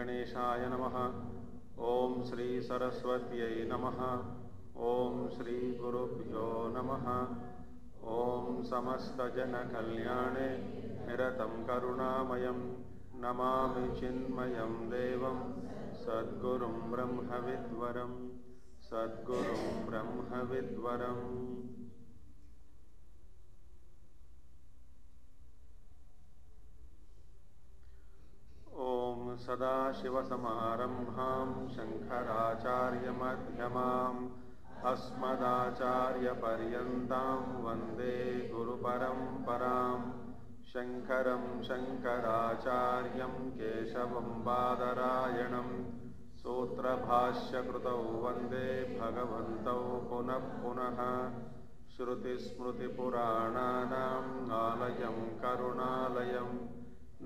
गणेशाय नमः। ओम श्री सरस्वत्यै नमः। ओम श्री गुरुभ्यो नमः। ओम समस्तजनकल्याणे निरतं करुणामयं नमामि चिन्मयं देवं सद्गुरुं ब्रह्मविद्वरं सद्गुरुं ब्रह्मविद्वरम्। ओम सदाशिवसमारम्भां शङ्कराचार्यमध्यमाम् अस्मदाचार्यपर्यन्तां वन्दे गुरुपरम्परां। शङ्करं शङ्कराचार्यं केशवं बादरायणं सूत्रभाष्यकृतौ वन्दे भगवन्तौ पुनः पुनः। श्रुतिस्मृतिपुराणानाम् आलयं करुणालयं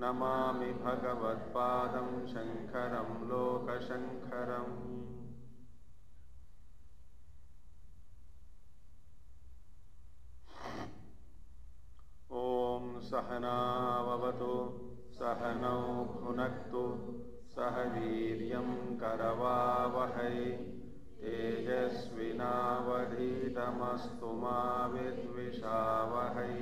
नमामि भगवत्पादं शङ्करं लोकशङ्करम्। ओम सहनाववतु सहनौ भुनक्तु सह वीर्यं करवावहै तेजस्विनावधीतमस्तु मा विद्विषावहै।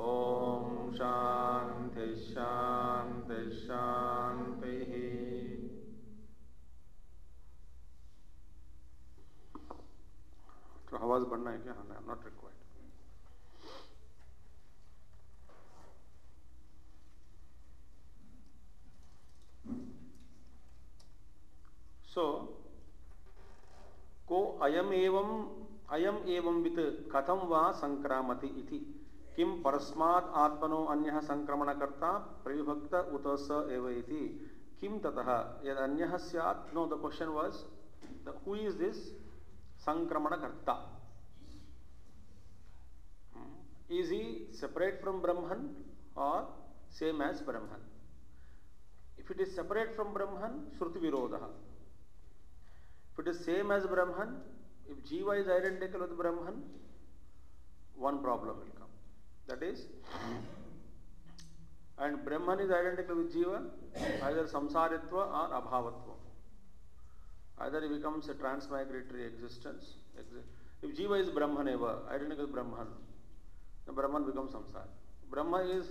ओम शांति शांति शांति। तो आवाज बढ़ना है क्या? हाँ, आई एम नॉट रिक्वायर्ड। सो को अयम एवं वित कथम वा संक्रामति इति किम परस्मात् आत्मनो अन्यः संक्रमणकर्ता प्रविभक्त उत स एव इति किम ततः यद अन्यः स्यात्। No, the question was who is this संक्रमणकर्ता? Is he separate from Brahman or same as Brahman? If it is separate from Brahman, श्रुति विरोधः. If it is same as Brahman, if Jiva is identical with Brahman, one problem will come. That is, and Brahman is identical with Jiva, either samsaritva or abhavatva. Either he becomes a transmigratory existence. If Jiva is Brahman eva, identical with Brahman, then Brahman becomes samsara. Brahma is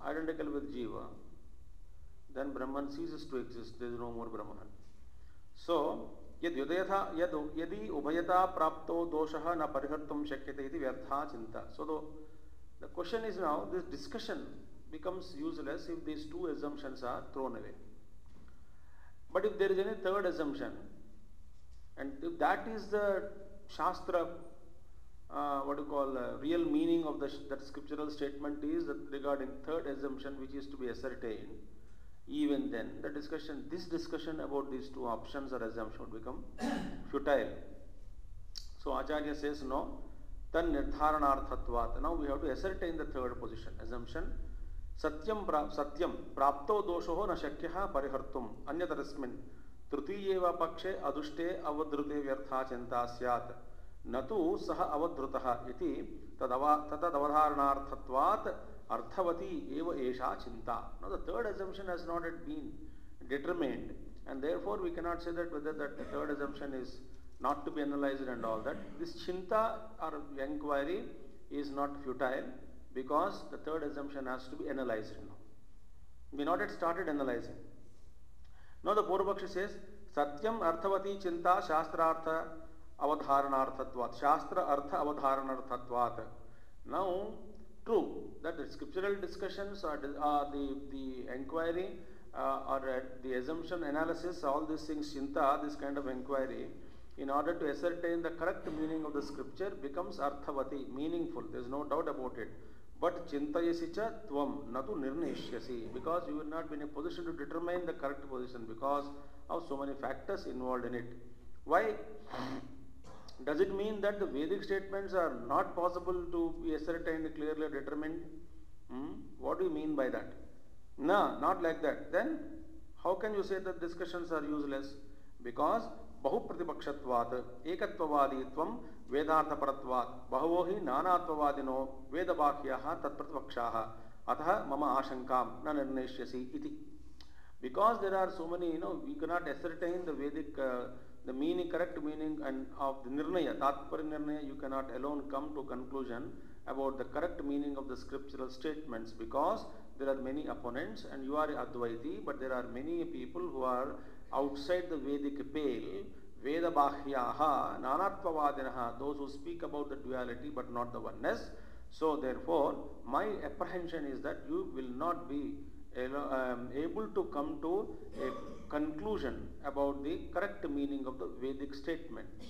identical with Jiva, then Brahman ceases to exist. There is no more Brahman. So, यदि उभयता प्राप्तो दोषः न परिहर्तुं शक्यते इति व्यर्था चिंता. So the question is now, this discussion becomes useless if these two assumptions are thrown away. But if there is any third assumption, and if that is the Shastra, real meaning of that scriptural statement is that regarding third assumption which is to be ascertained, even then this discussion about these two options or assumptions would become futile. So Acharya says no, tan nirdharanarthatvat. Now we have to ascertain the third position, assumption. Satyam prapto dosho na shakyaha parihartum anyatarasmin trutiyeva pakshe adushte avadhrute vyartha chinta syat natu saha avadhrutah iti tatadavadharanarthatvat arthavati eva esha chinta. Now the third assumption has not yet been determined, and therefore we cannot say that whether that the third assumption is not to be analyzed and all that. This chinta or inquiry is not futile because the third assumption has to be analyzed now. We not yet started analyzing. Now the Purvapakshi says, Satyam arthavati chinta shastrartha avadharanarthatvat. Shastra artha avadharanarthatvat. Now, true that the scriptural discussions or the inquiry or the assumption analysis, all these things, chinta, this kind of inquiry, in order to ascertain the correct meaning of the scripture becomes arthavati, meaningful. There is no doubt about it. But chintayasi cha tvam natu nirneshyasi, because you will not be in a position to determine the correct position because of so many factors involved in it. Why? Does it mean that the Vedic statements are not possible to be ascertained, clearly determined? What do you mean by that? No, not like that. Then how can you say that discussions are useless? Because बहुप्रतिपक्षत्वात् एकत्ववादीत्वं वेदार्थपरत्वात् बहवो हि नानात्ववादिनो वेदवाक्याः तत्प्रतिपक्षाः अतः मम आशंकां न निर्णेष्यसि इति. Because there are so many, we cannot ascertain the Vedic, the meaning, correct meaning and of the Nirnaya, Tatpara Nirnaya, you cannot alone come to conclusion about the correct meaning of the scriptural statements, because there are many opponents and you are Advaiti, but there are many people who are outside the Vedic pale, Veda Bahyaha, Nanatvavadinaha, those who speak about the duality but not the oneness. So therefore, my apprehension is that you will not be able to come to a conclusion about the correct meaning of the Vedic statements.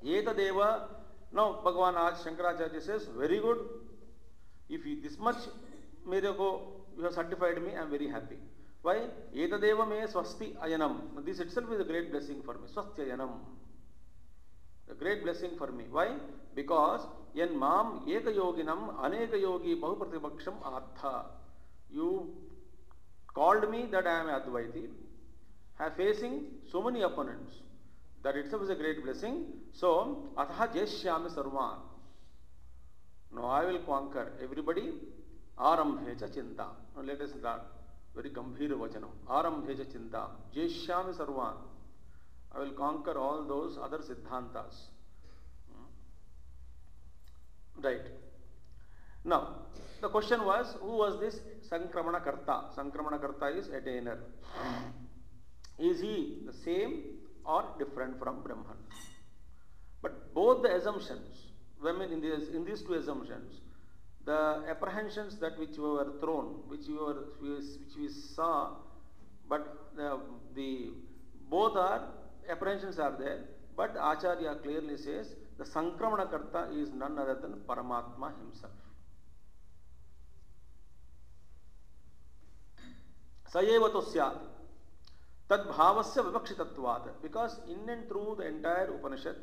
Etadeva, now Bhagavan Aj Shankaracharya says, very good. If you this much you have certified me, I am very happy. Why? Etadeva me swasti ayanam. This itself is a great blessing for me. Swasti ayanam. A great blessing for me. Why? Because yen mam eka yoginam aneka yogi bahupratibaksham artha. You called me that I am Advaiti, facing so many opponents. That itself is a great blessing. So, atha jeshyami sarvan. Now I will conquer everybody. Arambhecha chinta. Now let us start. Very gambhira vachanam. Arambhecha chinta. Jeshyami sarvan. I will conquer all those other siddhantas. Right. Now, the question was, who was this Sankramana Karta? Sankramana Karta is attainer. Is he the same or different from Brahman? But both the assumptions, women in these two assumptions, the apprehensions that which were thrown, which we saw, but the both are apprehensions are there, but Acharya clearly says the Sankramana Karta is none other than Paramatma himself. Sayevato syat tad bhavasya vivakshitattvat, because in and through the entire Upanishad,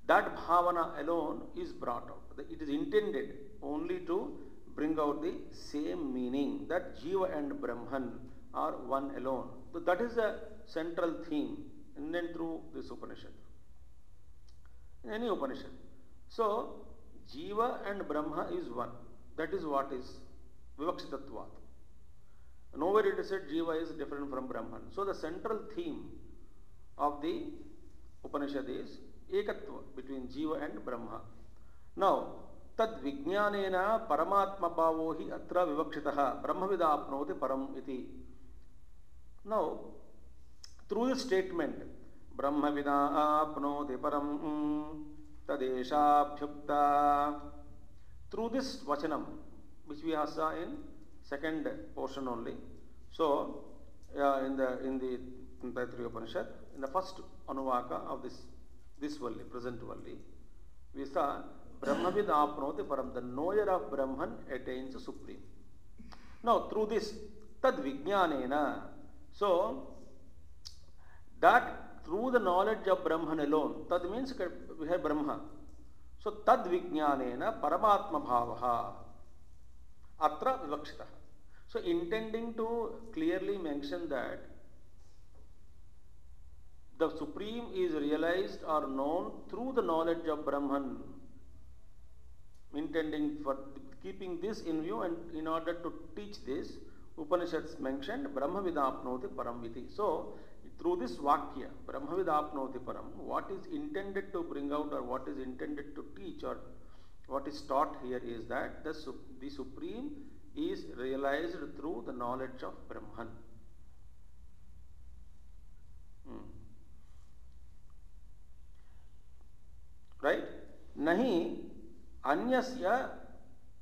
that bhavana alone is brought out. It is intended only to bring out the same meaning, that Jiva and Brahman are one alone. So that is the central theme in and through this Upanishad. In any Upanishad. So, Jiva and Brahma is one. That is what is Vivakshitattvat. Nowhere it is said Jiva is different from Brahman. So, the central theme of the Upanishad is Ekatva between Jiva and Brahma. Now, Tad Vijnanena Paramatma Bhavohi Atra Vivakshitaha Brahmavida Apnoti Param Iti. Now, through this statement, Brahmavida Apnoti Param Tadesha Bhyukta, through this Vachanam, which we have saw in second portion only. So, in the Taittiriya Upanishad, in the first Anuvaka of this Valli, present Valli, we saw Brahmavid apnoti param, the knower of Brahman attains the supreme. Now, through this tad vijnanena, so that through the knowledge of Brahman alone, tad means we have Brahma. So, tad vijnanena paramatma bhavaha atra vivakshitaha. So, intending to clearly mention that the Supreme is realized or known through the knowledge of Brahman, intending for keeping this in view, and in order to teach this, Upanishads mentioned Brahmavidapnoti paramviti. So, through this Vakya, Brahmavidapnoti param, what is intended to bring out or what is intended to teach or what is taught here is that the Supreme is realized through the knowledge of Brahman. Right? Nahi anyasya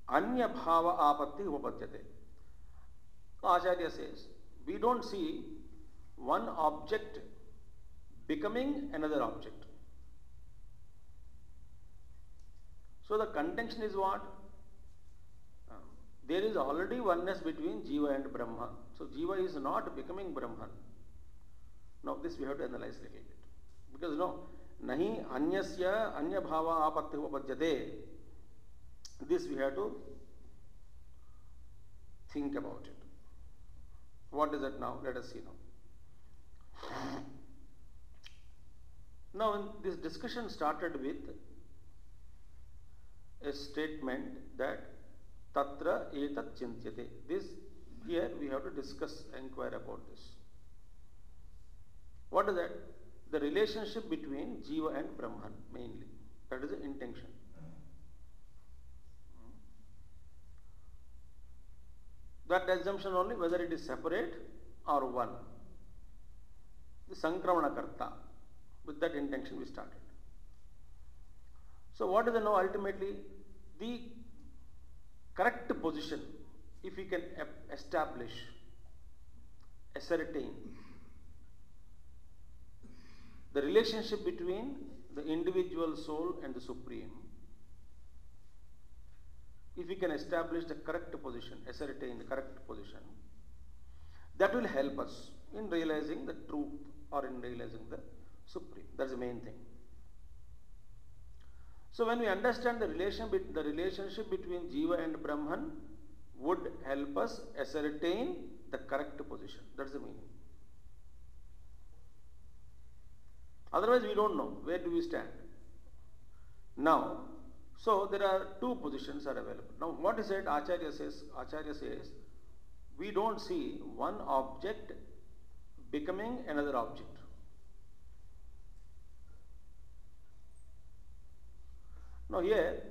anya bhava apatti upapadyate. Acharya says, we don't see one object becoming another object. So the contention is what? There is already oneness between Jiva and Brahma. So Jiva is not becoming Brahman. Now this we have to analyze a little bit. Because nahi anyasya anya bhava apatti upapadyate. This we have to think about it. What is it now? Let us see now. Now, this discussion started with a statement that Tatra etat chintyate. This Here we have to discuss, inquire about this. What is that? The relationship between Jiva and Brahman mainly. That is the intention. That assumption only, whether it is separate or one. The Sankramana Karta. With that intention we started. So what is the now ultimately the correct position, if we can establish, ascertain the relationship between the individual soul and the Supreme, if we can establish the correct position, ascertain the correct position, that will help us in realizing the truth or in realizing the Supreme. That's the main thing. So when we understand the relationship between Jiva and Brahman would help us ascertain the correct position. That's the meaning. Otherwise we don't know where do we stand. Now, so there are two positions are available. Now what is it? Acharya says, we don't see one object becoming another object. Now here,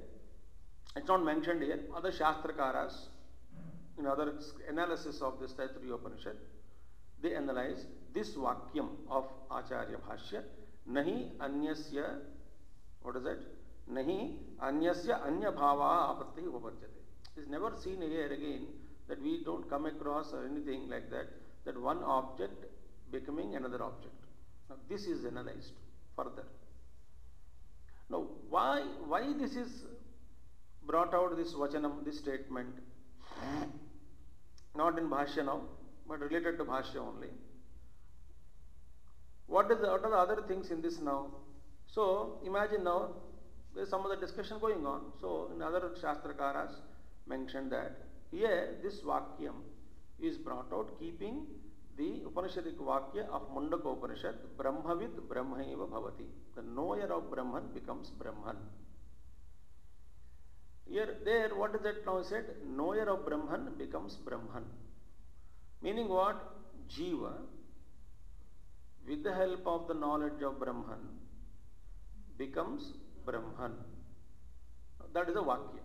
it's not mentioned here, other Shastrakaras, in other analysis of this Taittiriya Upanishad, they analyze this Vakyam of Acharya Bhashya, Nahi Anyasya, what is it? Nahi Anyasya Anya Bhava Apatti Upapajyate. It's never seen here again that we don't come across or anything like that, that one object becoming another object. Now this is analyzed further. Now, why this is brought out, this Vachanam, this statement, not in Bhashya now, but related to Bhashya only. What are the other things in this now? So, imagine now, there is some other discussion going on. So, in other Shastrakaras mentioned that here this Vakyam is brought out keeping the Upanishadic Vakya of Mundaka Upanishad, Brahmavid Brahmaiva Bhavati. The knower of Brahman becomes Brahman. Here, there, what is that now said? Knower of Brahman becomes Brahman. Meaning what? Jiva, with the help of the knowledge of Brahman, becomes Brahman. That is a Vakya.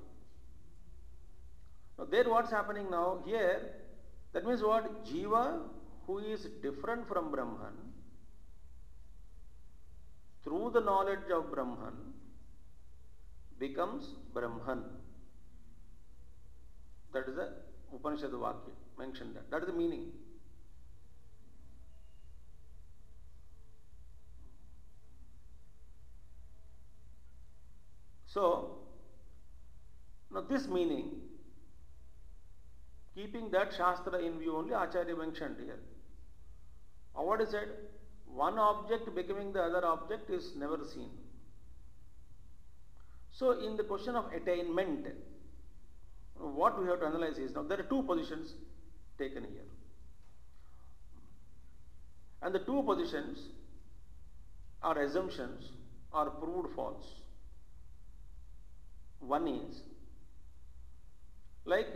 Now, there what's happening now? Here, that means what? Jiva, who is different from Brahman, through the knowledge of Brahman, becomes Brahman. That is the Upanishad Vakya, mentioned that. That is the meaning. So, now this meaning, keeping that Shastra in view only, Acharya mentioned here. What is it? One object becoming the other object is never seen. So, in the question of attainment, what we have to analyze is, now there are two positions taken here. And the two positions are assumptions are proved false. One is, like,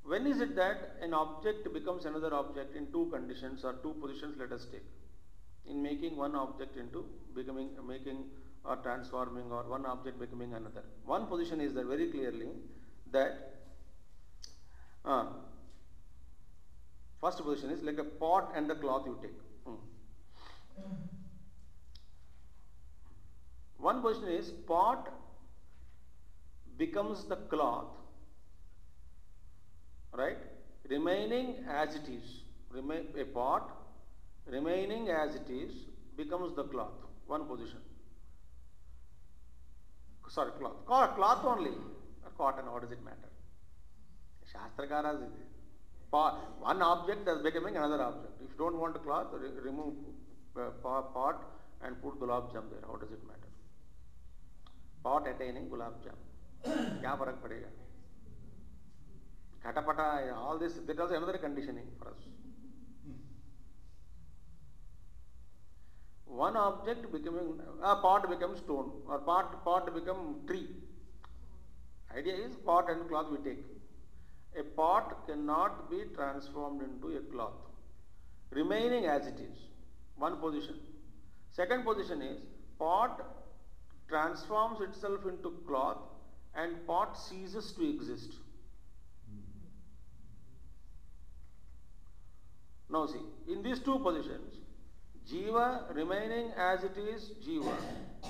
when is it that an object becomes another object in two conditions or two positions, let us take, in making one object into becoming, making or transforming, or one object becoming another. One position is there very clearly that first position is like a pot and a cloth you take. One position is pot becomes the cloth, right, remaining as it is. A pot remaining as it is becomes the cloth. One position. Sorry, cloth. Cloth only. Or cotton, what does it matter? Shastrakaras is it. One object is becoming another object. If you don't want a cloth, remove pot and put gulab jam there. How does it matter? Pot attaining gulab jam. Kya farak padega? Khatapata, all this, that was another conditioning for us. One object becoming, a pot becomes stone, or pot become tree. Idea is pot and cloth we take. A pot cannot be transformed into a cloth, remaining as it is. One position. Second position is pot transforms itself into cloth and pot ceases to exist. Now see, in these two positions, Jiva remaining as it is Jiva,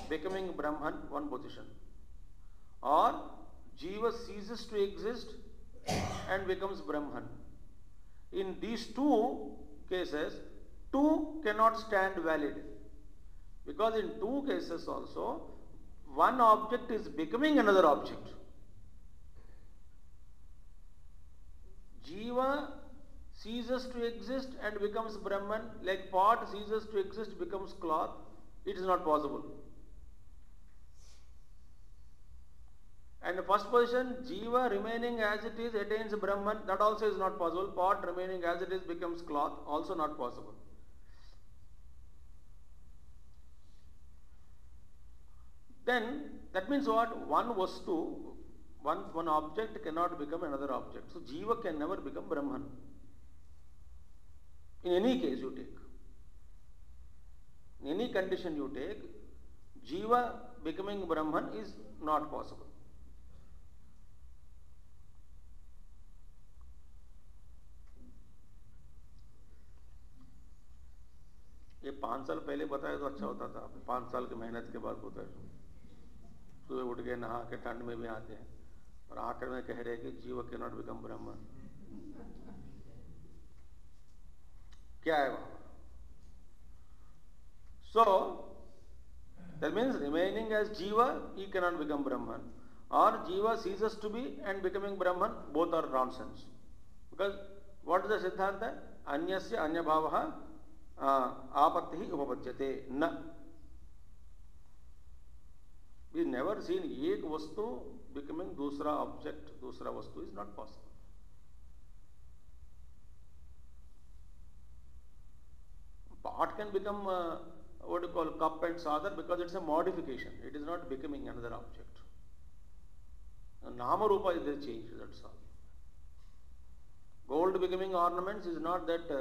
becoming Brahman, one position. Or Jiva ceases to exist and becomes Brahman. In these two cases, two cannot stand valid. Because in two cases also, one object is becoming another object. Jiva ceases to exist and becomes Brahman, like pot ceases to exist, becomes cloth. It is not possible. And the first position, Jiva remaining as it is attains Brahman, that also is not possible. Pot remaining as it is becomes cloth, also not possible. Then that means what? One vastu, one object cannot become another object. So Jiva can never become Brahman. In any case you take. In any condition you take, Jiva becoming Brahman is not possible. ये 5 साल पहले बताया तो अच्छा होता था, 5 साल की मेहनत के बाद होता है। सुबह उठ के नहा के ठंड में भी आते हैं और आखिर में कह रहे कि जीव कैन नॉट बिकम ब्रह्मन। क्या है वहां? So that means remaining as jiva he can not become Brahman, और jiva ceases to be and becoming Brahman, both are nonsense. Because what is the siddhanta? अन्यस्य अन्य भावः आपत्ति ही उपपद्यते न। वी नेवर सीन एक वस्तु बिकमिंग दूसरा ऑब्जेक्ट, दूसरा वस्तु is not possible. Pot can become what you call cup and saucer because it's a modification. It is not becoming another object. Nama Rupa is the change, that's all. Gold becoming ornaments is not that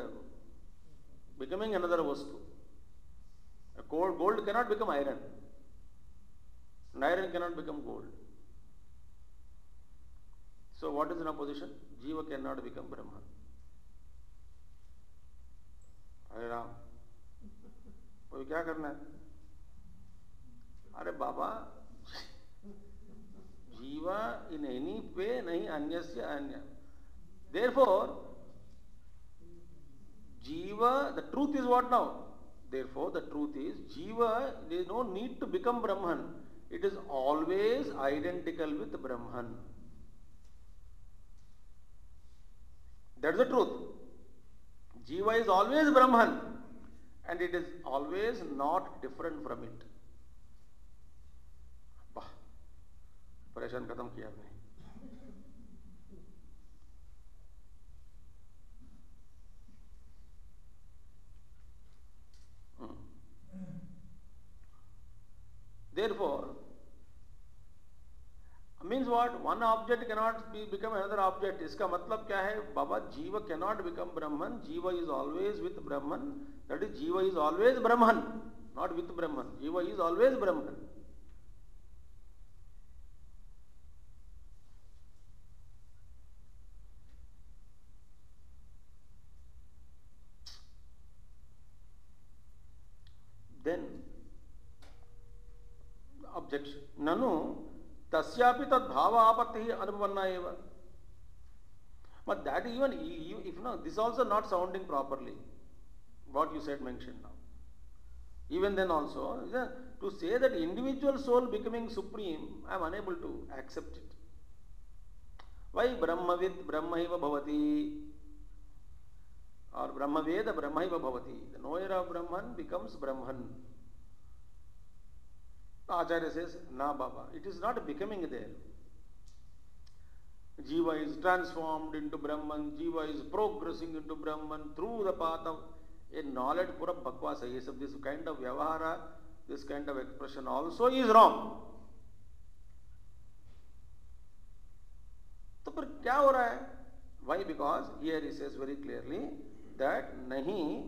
becoming another vastu. Gold cannot become iron. And iron cannot become gold. So what is in opposition? Jiva cannot become Brahman. Hare Ram. कोई क्या करना है? अरे बाबा, जीवा in any पे नहीं, अन्यस्य अन्य। Therefore, Jiva, the truth is what now? Therefore, the truth is, Jiva, there is no need to become Brahman. It is always identical with Brahman. That's the truth. Jiva is always Brahman. And it is always not different from it. वाह, परेशान खत्म किया आपने। Therefore, means what? One object cannot become another object. इसका मतलब क्या है? बाबा, जीव cannot become Brahman. Jiva is always with Brahman. That is, Jiva is always Brahman, not with Brahman. Jiva is always Brahman. Then, objection. Nanu tasyapi tad bhava apatti anupanna eva. But that even, if no, this also not sounding properly. What you said, mentioned now. Even then also, to say that individual soul becoming supreme, I am unable to accept it. Why Brahmavid Brahmaiva Bhavati? Or Brahmaveda Brahmaiva Bhavati. The knower of Brahman becomes Brahman. Acharya says, Na Baba, it is not becoming there. Jiva is transformed into Brahman, Jiva is progressing into Brahman through the path of a knowledge. Pura bakwas hai. This kind of vyavahara, this kind of expression also is wrong. तो फिर क्या हो रहा है? Why? Because here he says very clearly that nahi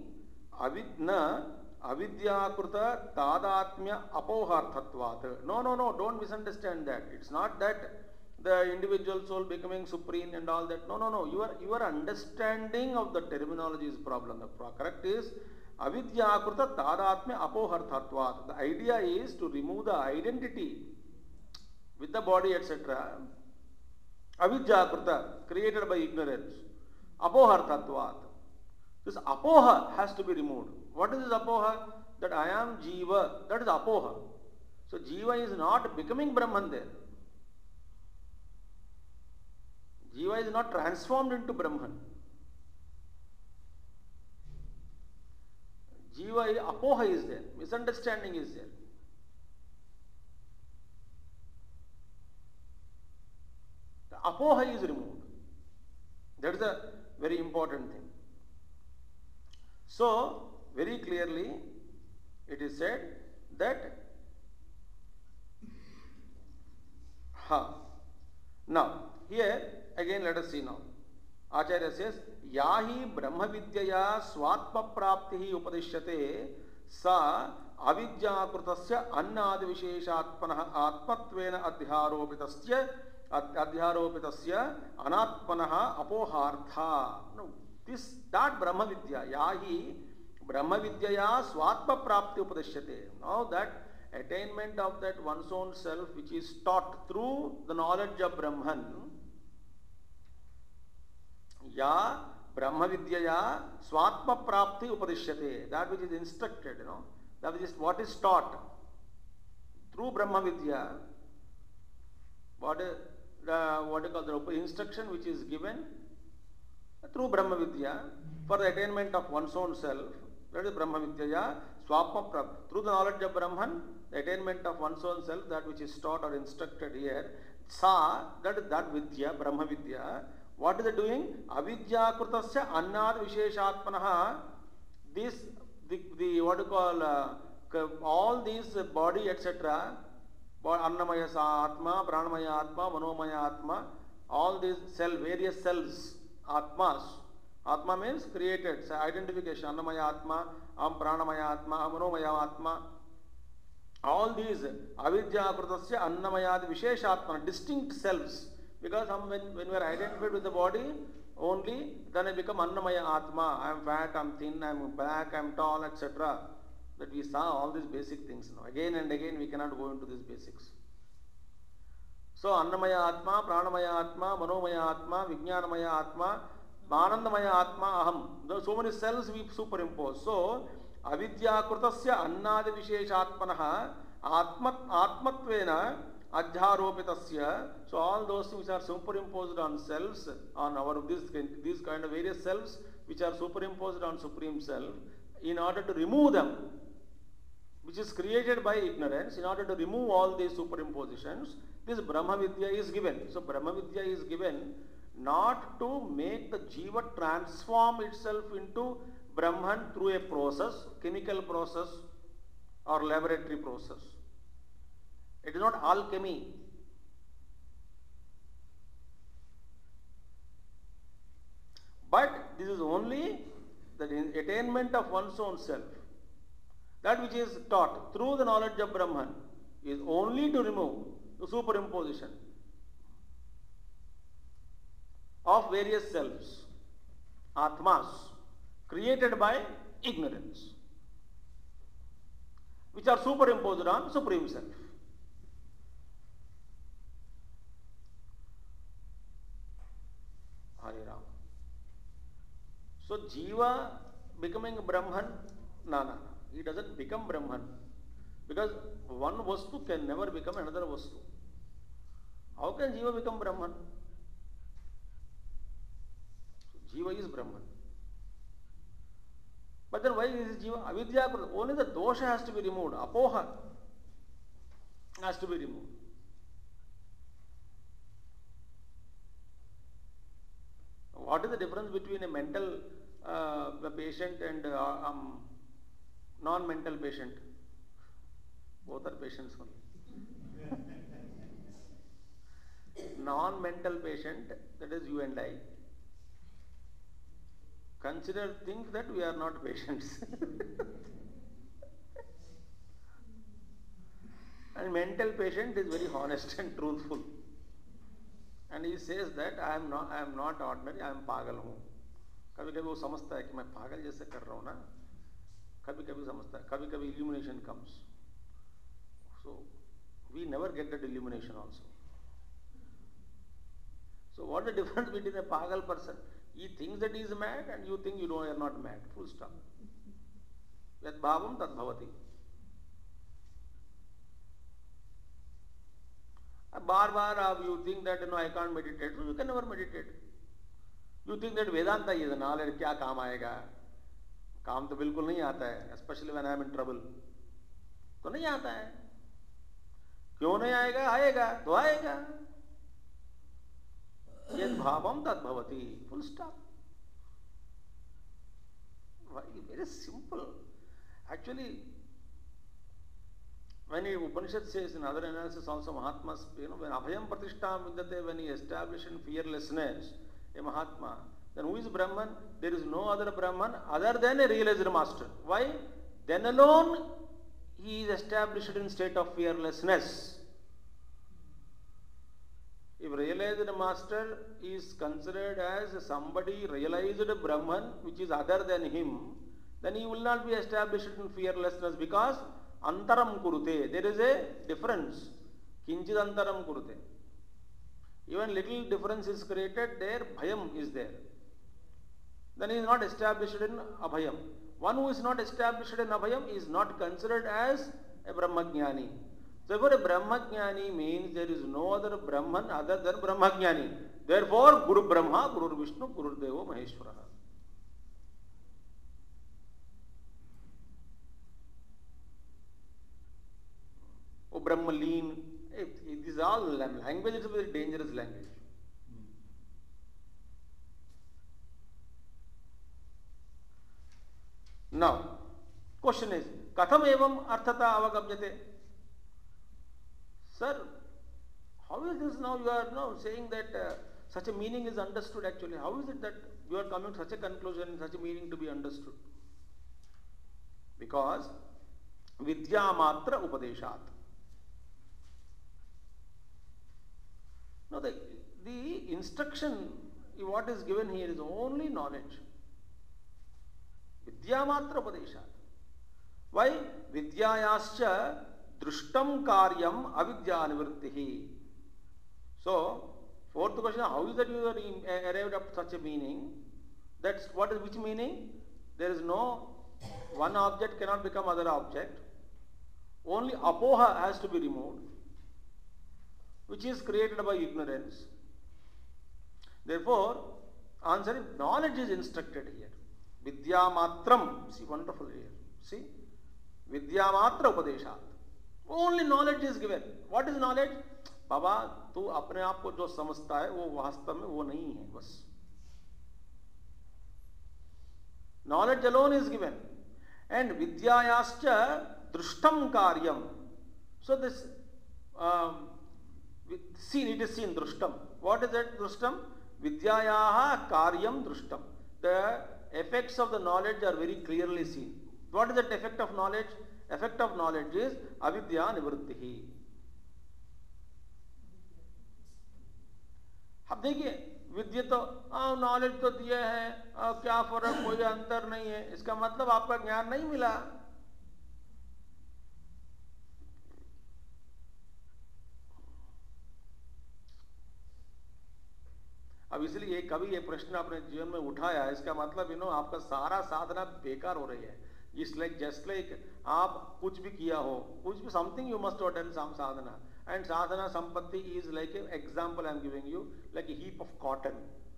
avidna avidyakrita tadatmya apoharthatvat. No, no, no, don't misunderstand that. It's not that the individual soul becoming supreme and all that. No, no, no. Your understanding of the terminology is problem. The correct is avidyakrita tadatmya apoharthatvat. The idea is to remove the identity with the body, etc. Avidyakrita, created by ignorance. Apoharthatvat. This apoha has to be removed. What is this apoha? That I am jiva. That is apoha. So jiva is not becoming Brahman there. Jiva is not transformed into Brahman. Jiva, apoha is there. Misunderstanding is there. The apoha is removed. That is a very important thing. So, very clearly it is said that now here again let us see now. Acharya says yahi brahma vidyaya swatma praptihi upadishyate sa avidyakrtasya annadi visheshatmanah atmatvena adhyaropitasya anatmanah apohartha. No, that brahma vidya yahi brahma vidyaya swatma prapti upadishyate. Now that attainment of that one's own self which is taught through the knowledge of Brahman, ya brahma vidyaya swatma prapti upadishyate, that which is instructed, that which is what is taught through brahma vidya, what you call the instruction which is given through brahma vidya for the attainment of one's own self, that is brahma vidyaya swatma prapti. Through the knowledge of Brahman, the attainment of one's own self, that which is taught or instructed here, sa, that is that vidya, brahma vidya. What is it doing? Avidyakrtasya annad visheshatmanah. This, the what you call, all these body, etc., annamaya atma, pranamaya atma, manomaya atma, all these various cells, atmas. Atma means created, so identification, annamaya atma, pranamaya atma, manomaya atma. All these avidyakrtasya annamayad visheshatmana, distinct selves. Because when we are identified with the body only, then I become annamaya atma. I am fat, I am thin, I am black, I am tall, etc. That we saw all these basic things now. Again and again we cannot go into these basics. So annamaya atma, pranamaya atma, manomaya atma, vijnanamaya atma, anandamaya atma aham. So many cells we superimpose. So avidyakrtasya annadi visheshatmanah atmatvena adhyaropitasya. So all those which are superimposed on cells, on our these kind of various cells which are superimposed on Supreme Self, in order to remove them, which is created by ignorance, in order to remove all these superimpositions, this Brahma Vidya is given. So Brahma Vidya is given not to make the Jiva transform itself into Brahman through a process, chemical process or laboratory process. It is not alchemy. But this is only the attainment of one's own self. That which is taught through the knowledge of Brahman is only to remove the superimposition of various selves, atmas, created by ignorance, which are superimposed on Supreme Self. Hare Ram. So Jiva becoming Brahman, no. He doesn't become Brahman. Because one Vastu can never become another Vastu. How can Jiva become Brahman? So Jiva is Brahman. But then why is Jiva? Avidya, only the dosha has to be removed. Apoha has to be removed. What is the difference between a mental patient and non-mental patient? Both are patients only. Non-mental patient, that is you and I. consider, think that we are not patients. And mental patient is very honest and truthful. And he says that I am not ordinary, I am पागल हूँ. कभी कभी वो समझता है कि मैं पागल जैसे कर रहा हूँ ना. कभी कभी समझता है, कभी कभी illumination comes. So we never get that illumination also. So what is the difference between a pagal person? He thinks that he is mad and you think you are not mad. Full stop. Yad bhavam tad bhavati. Bar you think that I can't meditate. So you can never meditate. You think that Vedanta is a knowledge, क्या काम आएगा? काम तो बिल्कुल नहीं आता है, especially when I am in trouble. तो नहीं आता है. क्यों नहीं आएगा? आएगा तो आएगा. यद भावम तद भवति. Full stop. Very simple. Actually, when Upanishad says in other analysis also, Mahatmas, when Abhayam Pratishtam Vidyate, when he established in fearlessness, a Mahatma, then who is Brahman? There is no other Brahman other than a realized master. Why? Then alone he is established in state of fearlessness. If realized master is considered as somebody realized Brahman which is other than him, then he will not be established in fearlessness because antaram kurute. There is a difference. Kinchid antaram kurute. Even little difference is created, there bhayam is there. Then he is not established in abhayam. One who is not established in abhayam is not considered as a brahmajnani. Therefore, a brahmajnani means there is no other Brahman other than brahmajnani. Therefore, Guru Brahma, Guru Vishnu, Guru Deva Maheshwara. Oh, Brahmaleen. These are all language. It's a very dangerous language. Now, question is, Katham evam arthata avagamyate? Sir, how is this now? You are now saying that such a meaning is understood actually. How is it that you are coming to such a conclusion, such a meaning to be understood? Because vidya matra upadeshat. Now the instruction, what is given here is only knowledge. Vidya matra upadeshat. Why? Vidyayascha drushtam karyam avidya nivrittihi. So, fourth question, how is that you are arrived at such a meaning? That's what is which meaning? There is no one object cannot become other object. Only apoha has to be removed, which is created by ignorance. Therefore, answer is knowledge is instructed here. Vidya matram. See, wonderful here. See, vidya matra upadeshat. Only knowledge is given. What is knowledge? बाबा तू अपने आप को जो समझता है वो वास्तव में वो नहीं है बस. Knowledge alone is given. And vidyayascha drushtam karyam. So this seen, it is seen, drushtam. What is that drushtam? Vidyayaha karyam drushtam. The effects of the knowledge are very clearly seen. What is that effect of knowledge? Effect of knowledge is avidya nivrittihi. अब देखिए, विद्या तो knowledge तो दिया है, क्या फर्क, कोई अंतर नहीं है, इसका मतलब आपका ज्ञान नहीं मिला. अब इसलिए कभी ये प्रश्न अपने जीवन में उठाया, इसका मतलब आपका सारा साधना बेकार हो रही है. जस्ट लाइक आप कुछ भी किया हो, कुछ भी something you must have done some sadhana. And sadhana sampatti is like an example I am giving you, like a heap of cotton.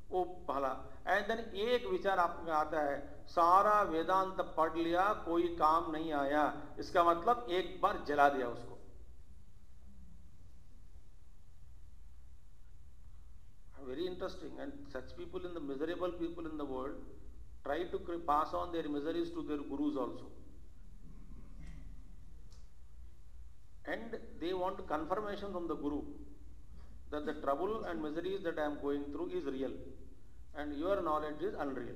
वो पहला. And then एक विचार आपको आता है, सारा वेदांत पढ़ लिया, कोई काम नहीं आया, इसका मतलब एक बार जला दिया उसको. Very interesting. And such people, in the miserable people in the world, try to pass on their miseries to their gurus also. And they want confirmation from the Guru that the trouble and miseries that I am going through is real and your knowledge is unreal.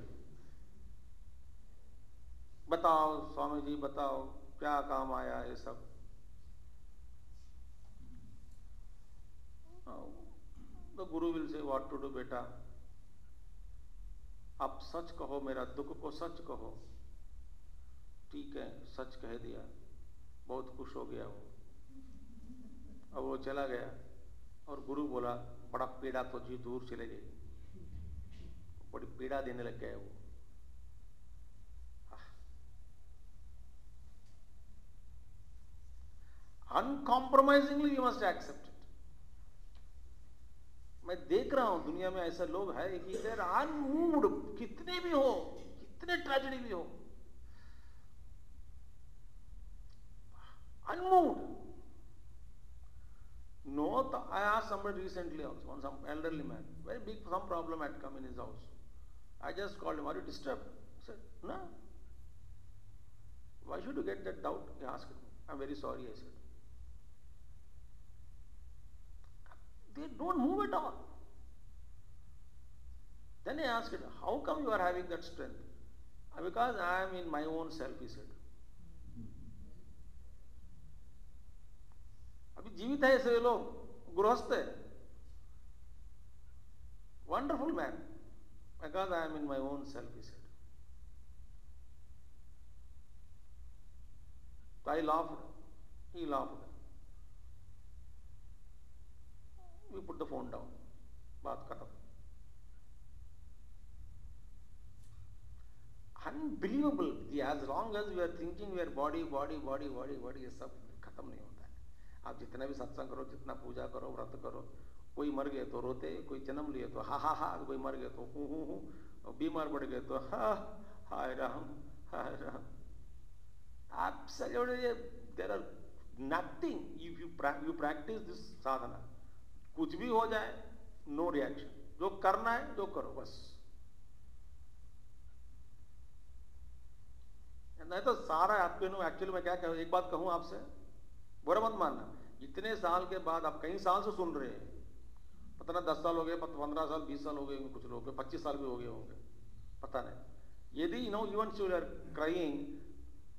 बताओ स्वामी जी बताओ क्या काम आया ये सब। The Guru will say what to do बेटा, आप सच कहो, मेरा दुख को सच कहो। ठीक है, सच कह दिया, बहुत खुश हो गया वो। अब वो चला गया और गुरु बोला बड़ा पीड़ा तो जी दूर चले गई, बड़ी पीड़ा देने लग गया वो। अनकॉम्प्रोमाइजिंगली यू मस्ट एक्सेप्ट इट। मैं देख रहा हूं दुनिया में ऐसे लोग हैं कि देर अनमूव्ड, कितने भी हो, कितने ट्रेजेडी भी हो, unmoved. No, I asked somebody recently also, on some elderly man, very big, some problem had come in his house. I just called him, are you disturbed? He said, no. Why should you get that doubt? He asked me. I'm very sorry, I said. They don't move at all. Then I asked him, how come you are having that strength? Because I am in my own self, he said. अभी जीवित है ऐसे लोग, गृहस्थ है, wonderful man, because I am in my own self, he said. I laughed, he laughed. We put the phone down, बात खत्म. Unbelievable. As long as we are thinking we are body, ये सब खत्म नहीं होता है. आप जितना भी सत्संग करो, जितना पूजा करो, व्रत करो, कोई मर गए तो रोते, कोई जन्म लिए तो हा हा हा, कोई मर गए तो हूँ, बीमार पड़ गए तो हा हाय राम, हाय Ram. Absolutely, there are nothing. If you practice this sadhana, कुछ भी हो जाए, no reaction. जो करना है जो करो बस. नहीं तो सारा आपके नो. एक्चुअली मैं क्या कहूँ, एक बात कहूँ आपसे, बुरा मत मानना. इतने साल के बाद आप कई साल से सुन रहे हैं, पता ना 10 साल हो गए, 15 साल, 20 साल हो गए, कुछ लोग 25 साल भी हो गए होंगे, पता नहीं. यदि even you are crying,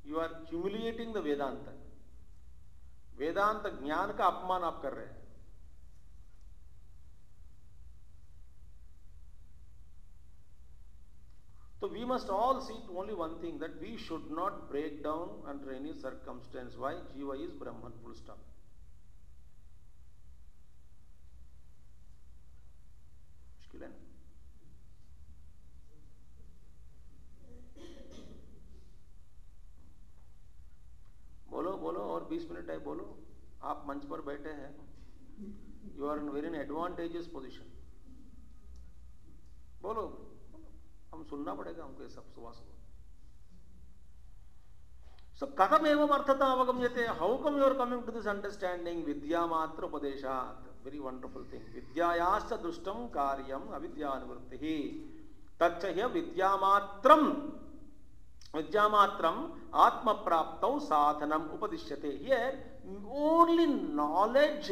you are humiliating the Vedanta. Vedanta ज्ञान का अपमान आप कर रहे हैं. So we must all see only one thing, that we should not break down under any circumstance. Why? Jiva is Brahman, full stop. मुश्किल है ना? बोलो बोलो, और 20 मिनट है, बोलो. आप मंच पर बैठे हैं, you are in very advantageous position. बोलो, हम सुनना पड़ेगा हमको ये सब सुबह सुबह. So कथम एवं अर्थता अवगम्यते. How come you are coming to this understanding? विद्या मात्र उपदेशात्. Very wonderful thing. विद्यायाश्च दृष्टम कार्यम अविद्यानिवृत्तिः. तच्च ह्य विद्यामात्रम आत्म प्राप्तौ साधनम उपदिश्यते. Here only knowledge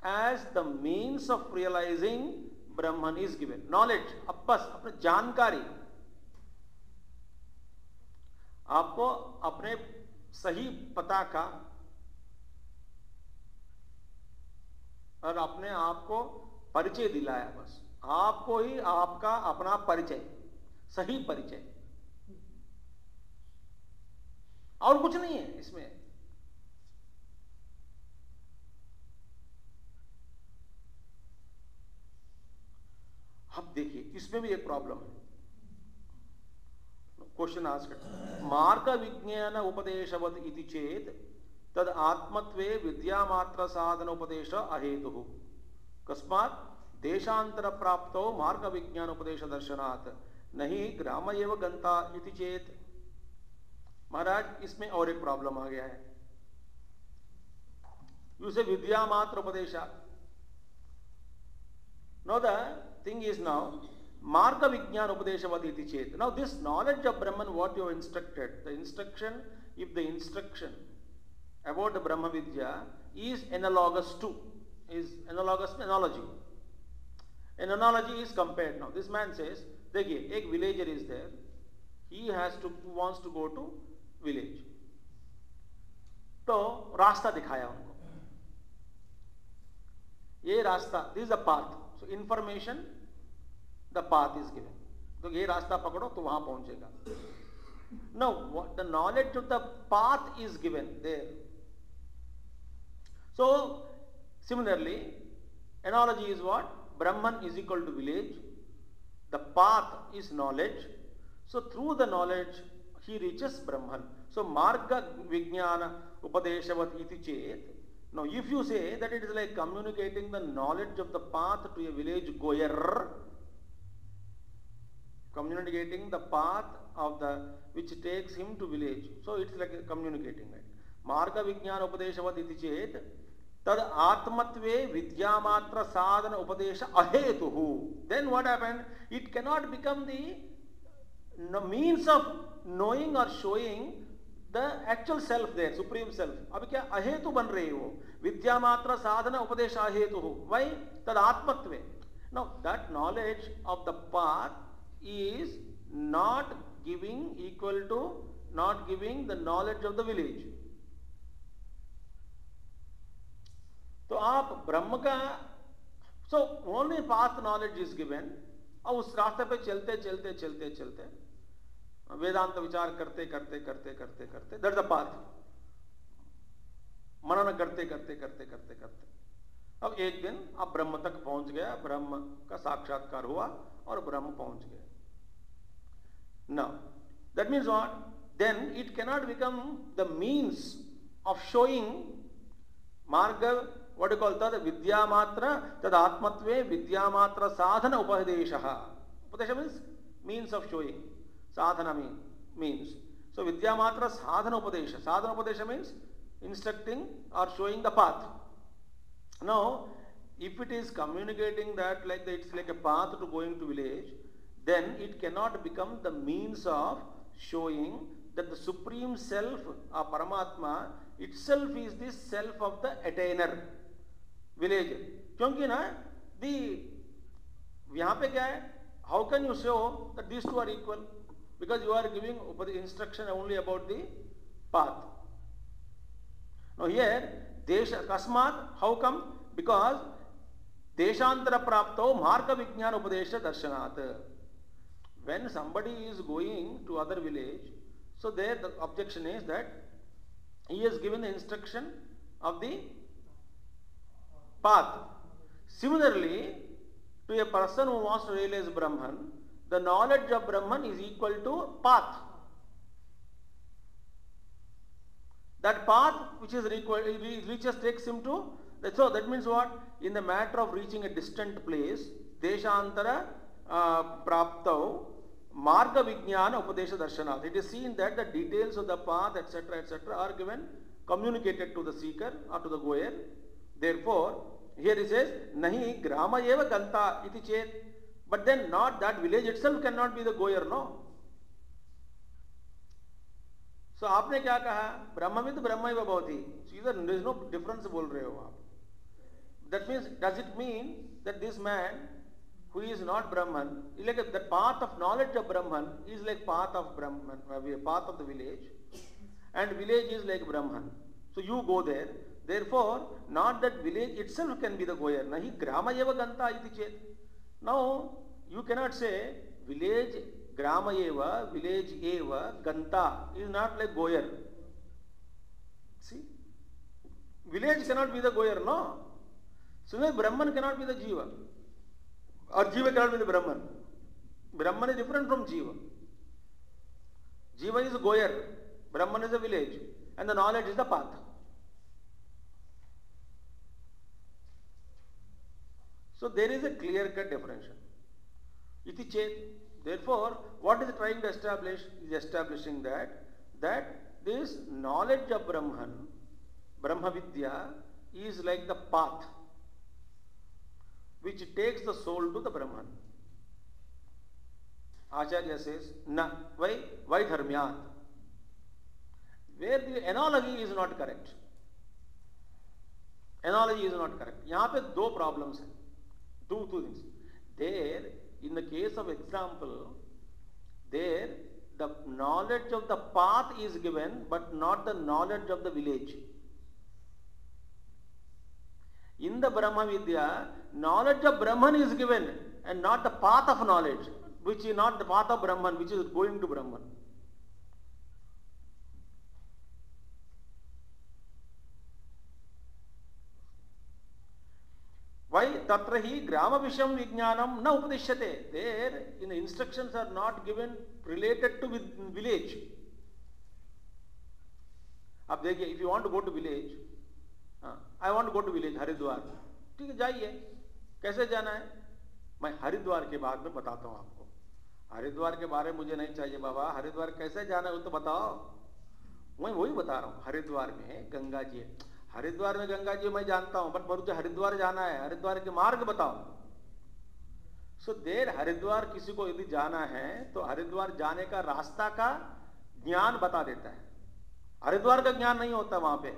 as the means of realizing Brahman is given. Knowledge, अब बस अपने जानकारी, आपको अपने सही पता का और अपने आप को परिचय दिलाया. बस आपको ही आपका अपना परिचय, सही परिचय, और कुछ नहीं है इसमें. अब देखिए, इसमें भी एक प्रॉब्लम है. क्वेश्चन आस्क्ड, मार्ग विज्ञान उपदेशवत इति चेत तद आत्मत्वे विद्यामात्र साधन उपदेश अहेतु. कस्मात् देशांतर प्राप्तो मार्ग विज्ञान उपदेश दर्शनात् नहीं ग्राम एव गंता इति चेत. महाराज, इसमें और एक प्रॉब्लम आ गया है. यूसे विद्यामात्र उपदेशा. Now the thing is now, Marga Vijnana Upadeshavati iti chet. Now this knowledge of Brahman, what you have instructed, the instruction, if the instruction about the Brahma Vidya is analogous to, is analogous to analogy. An analogy is compared. Now this man says, देखिए, एक villager is there, he wants to go to village. तो रास्ता दिखाया उनको, ये रास्ता, this is the path. So information, the path is given. तो ये रास्ता पकड़ो तो वहां पहुंचेगा. Now the knowledge of the path is given there. So similarly, analogy is what? Brahman is equal to village. The path is knowledge. So through the knowledge he reaches Brahman. So marga vijnana upadeshavat iti chet. Now if you say that it is like communicating the knowledge of the path to a village goer, communicating the path of the which takes him to village, so it's like communicating, right? Marga vijnana upadeshavat iti chet tad atmatve vidyamatra sadhana upadesha ahetuhu. Then what happened? It cannot become the means of knowing or showing the actual self there, supreme self. Abhi kya ahetu ban rahe ho? Vidyamatra sadhana upadesha ahetuhu. Why? Tad atmatve. Now that knowledge of the path is not giving equal to not giving the knowledge of the village. तो आप ब्रह्म का, so only path knowledge is given, और उस रास्ते पे चलते चलते चलते चलते वेदांत विचार करते करते करते करते करते दैट्स द पाथ, मनन करते करते करते करते करते अब एक दिन आप ब्रह्म तक पहुंच गया, ब्रह्म का साक्षात्कार हुआ और ब्रह्म पहुंच गए. Now that means what? Then it cannot become the means of showing marga. What do you call that? Vidyamatra, tad atmatve vidyamatra sadhana upadeshaha. Upadesha means means of showing. Sadhana means. So vidyamatra sadhana upadesha. Sadhana upadesha means instructing or showing the path. Now, if it is communicating that like it's like a path to going to village, then it cannot become the means of showing that the supreme self or Paramatma itself is the self of the attainer. Village, क्योंकि ना दी यहाँ पे क्या है, how can you show that these two are equal, because you are giving instruction only about the path. No here देश अकस्मात, how come? Because देशांतर प्राप्तो मार्ग विज्ञान उपदेश दर्शनात्. When somebody is going to other village, so there the objection is that he is given the instruction of the path. Similarly, to a person who wants to realize Brahman, the knowledge of Brahman is equal to path. That path which is reaches takes him to, so that means what? In the matter of reaching a distant place, Deshantara Praptau Marga Vijnana Upadesha Darshanat. It is seen that the details of the path, etc., are given, communicated to the seeker or to the goer. Therefore, here it says, Nahi Grama Eva Ganta iti chet. But then not that village itself cannot be the goer, no? So आपने क्या कहा? Brahma में तो ब्रह्मा ही भवति. So either there is no difference बोल रहे हो आप. That means, does it mean that this man who is not Brahman, like the path of knowledge of Brahman is like path of Brahman, path of the village, and village is like Brahman. So you go there. Therefore, not that village itself can be the goer. Nahi grama eva ganta iti chet. Now, you cannot say village grama eva, village eva, ganta is not like goer. See? Village cannot be the goer, no? So, Brahman cannot be the jiva. Or jiva cannot be the Brahman. Brahman is different from jiva. Jiva is a goer. Brahman is a village. And the knowledge is the path. So there is a clear-cut differentiation. Iti chet. Therefore, what is it trying to establish? Is establishing that this knowledge of Brahman, Brahma Vidya, is like the path which takes the soul to the Brahman. Acharya says, na. Why? Why dharmyat? Where the analogy is not correct. Analogy is not correct. यहाँ पे दो problems हैं. Two things. There, in the case of example, there the knowledge of the path is given, but not the knowledge of the village. In the Brahma Vidya, knowledge of Brahman is given and not the path of knowledge, which is not the path of Brahman, which is going to Brahman. Why? Tatra hi grama visham vijnanam na upadishyate. There, in the instructions are not given related to village. अब देखिए, if you want to go to village, I want to go to village Haridwar, ठीक है जाइए, कैसे जाना है? मैं हरिद्वार के बाद में बताता हूँ आपको. हरिद्वार के बारे में मुझे नहीं चाहिए बाबा, हरिद्वार कैसे जाना है वो तो बताओ. मैं वही बता रहा हूँ, हरिद्वार में गंगा जी है. हरिद्वार में गंगा जी मैं जानता हूं, बट मुझे हरिद्वार जाना है, हरिद्वार के मार्ग बताओ. सो देर हरिद्वार किसी को यदि जाना है तो हरिद्वार जाने का रास्ता का ज्ञान बता देता है. हरिद्वार का ज्ञान नहीं होता वहां पे.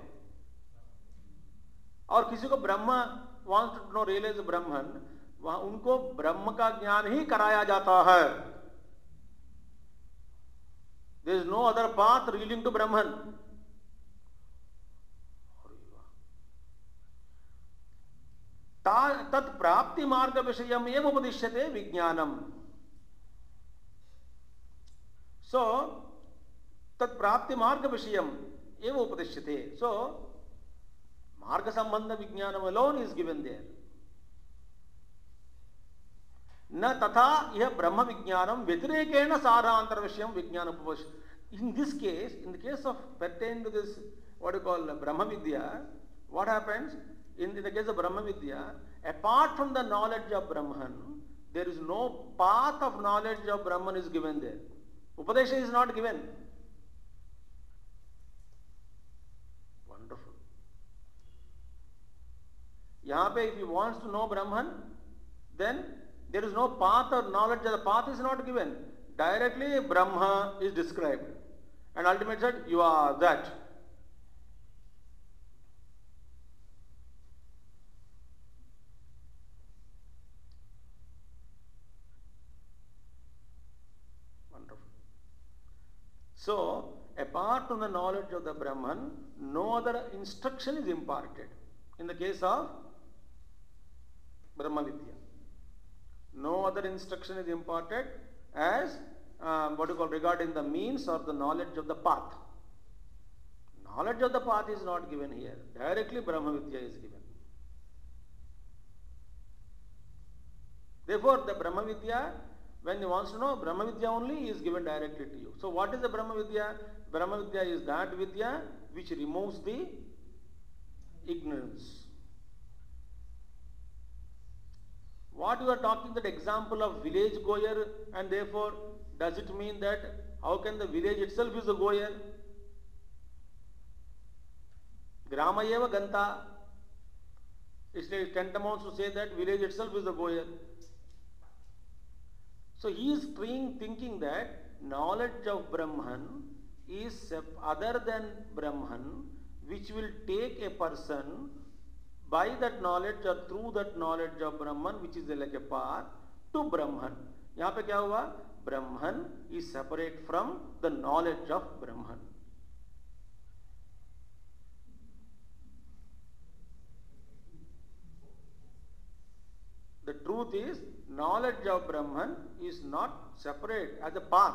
और किसी को Brahma wants to know realize Brahman, वहां उनको ब्रह्म का ज्ञान ही कराया जाता है. There is no other path leading to Brahman. तत् प्राप्ति मार्ग विषयम एव उपदिश्यते विज्ञानम. सो तत् प्राप्ति मार्ग विषयम एव उपदिश्यते. सो मार्ग संबंध विज्ञानम alone is given there. न तथा यह ब्रह्म विज्ञानम व्यतिरेकेण सारांतर विषयम विज्ञान उपदिश्यते. In this case, in the case of pertaining to this what you call Brahma Vidya, what happens? In the case of Brahma Vidya, apart from the knowledge of Brahman, there is no path of knowledge of Brahman is given there. Upadesha is not given. Wonderful. Yahan pe if he wants to know Brahman, then there is no path or knowledge. The path is not given. Directly Brahma is described. And ultimately said, you are that. So, apart from the knowledge of the Brahman, no other instruction is imparted. In the case of Brahma Vidya, no other instruction is imparted as what you call regarding the means or the knowledge of the path. Knowledge of the path is not given here. Directly Brahma Vidya is given. Therefore, the Brahma Vidya, when he wants to know, Brahma Vidya only is given directly to you. So what is the Brahma Vidya? Brahma Vidya is that Vidya which removes the ignorance. What you are talking, that example of village goer, and therefore does it mean that how can the village itself is a goer? Grama eva ganta. It's tantamount to say that village itself is a goer. So he is thinking that knowledge of Brahman is other than Brahman, which will take a person by that knowledge or through that knowledge of Brahman, which is like a path, to Brahman. यहाँ पे क्या हुआ? Brahman is separate from the knowledge of Brahman. The truth is, knowledge of Brahman is not separate as a path.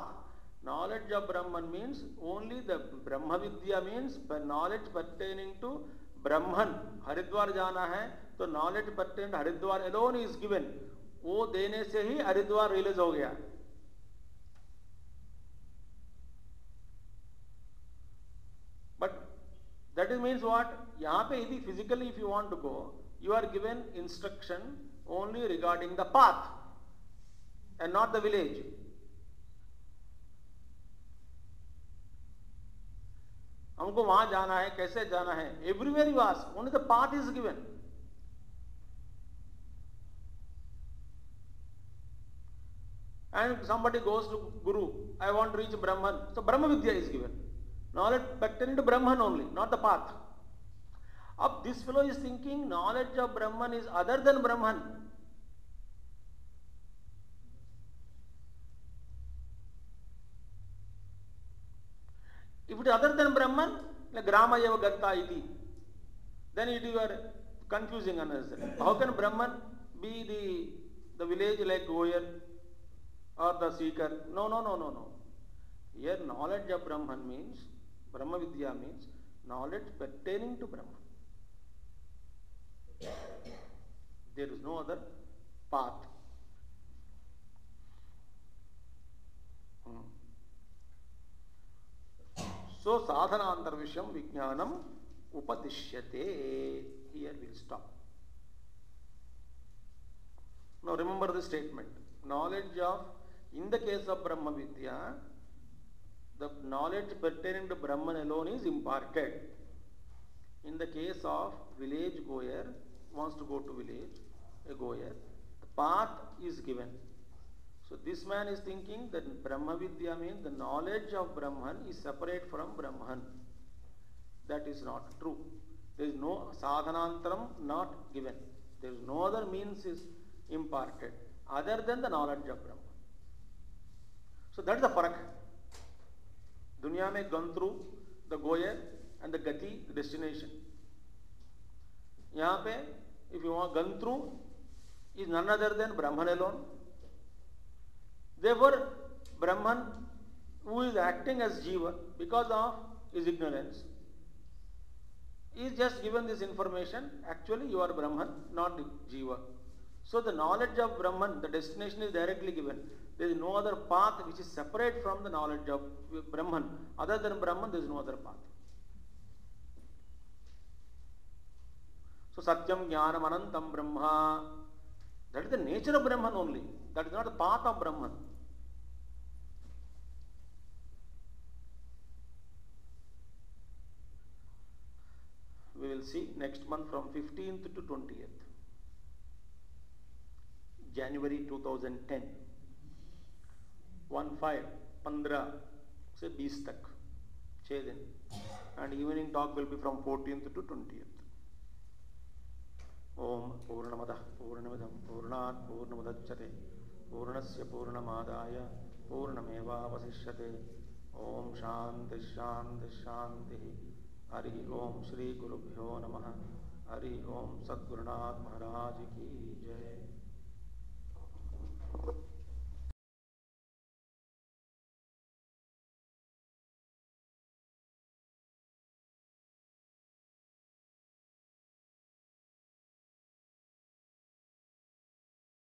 Knowledge of Brahman means only the Brahma Vidya means knowledge pertaining to Brahman. Haridwar jana hai, तो knowledge pertaining to Haridwar alone is given. वो देने से ही Haridwar release हो गया. But that means what? यहाँ पे यदि physically if you want to go, you are given instruction only regarding the path and not the village. हमको वहां जाना है, कैसे जाना है? Everywhere you ask, only the path is given. And somebody goes to Guru, I want to reach Brahman. So Brahma Vidya is given. Knowledge pertaining to Brahman only, not the path. अब this fellow is thinking knowledge of Brahman is other than Brahman. If it is other than Brahman, like Grama eva gatta iti, then it you are confusing unnecessarily. How can Brahman be the village like Goyal or the seeker? No, no, no, no, no. Here knowledge of Brahman means, Brahma Vidya means knowledge pertaining to Brahman. There is no other path. So sadhanantar visham vijnanam upadishyate. Here we'll stop. Now remember the statement. Knowledge of, in the case of Brahma Vidya, the knowledge pertaining to Brahman alone is imparted. In the case of village goer, wants to go to village, a goer, the path is given. So this man is thinking that Brahma Vidya means the knowledge of Brahman is separate from Brahman. That is not true. There is no sadhanantaram not given. There is no other means is imparted other than the knowledge of Brahman. So that is the farak. Dunya mein gantru, the goyer, and the gati, the destination. Yahan pe, if you want gantru, is none other than Brahman alone. Therefore, Brahman, who is acting as Jiva because of his ignorance, is just given this information. Actually, you are Brahman, not Jiva. So the knowledge of Brahman, the destination is directly given. There is no other path which is separate from the knowledge of Brahman. Other than Brahman, there is no other path. So Satyam Jnanam Anantam Brahma. That is the nature of Brahman only. That is not the path of Brahman. We will see next month from 15th to 20th. January 2010. 15 से 20 तक 6 दिन. And evening talk will be from 14th to 20th. Om Purnamadah Purnamidam Purnat Purnamudachyate Purnasya Purnamadaya Purnameva Vasishyate. Om Shanti Shanti Shanti. Hari Om Shri Gurubhyo Namaha. Hari Om Sadgurunath Maharaj Ki Jai.